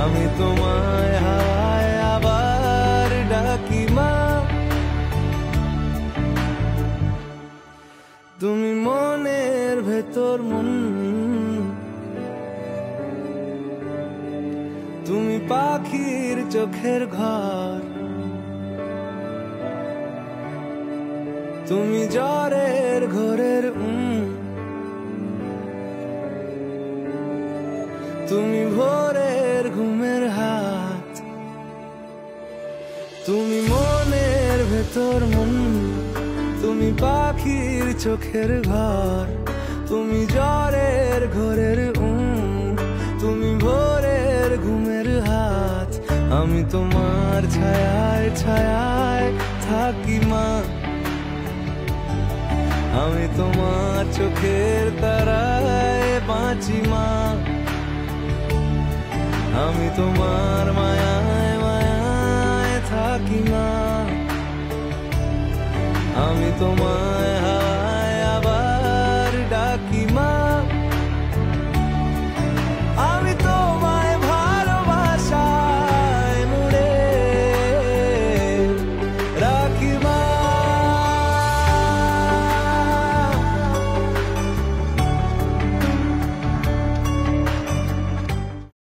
আমি তোমায় হাওয়ায় আবার ডাকি মা। তুমি মনের ভেতর মন, তুমি পাখির চোখের ঘর, তুমি জ্বরের ঘোরের তুমি ভোরের ঘুমের হাত। তুমি মনের ভেতর মন, তুমি পাখির চোখের ঘর, তুমি জ্বরের ঘোরের তুমি ভোরের ঘুমের হাত। আমি তোমার ছায়ায় ছায়ায় থাকি মা, আমি তোমার চোখের তারায় বাঁচি মা। আমি তোমার মায়ায় মায়ায় থাকি মা, আমি তোমার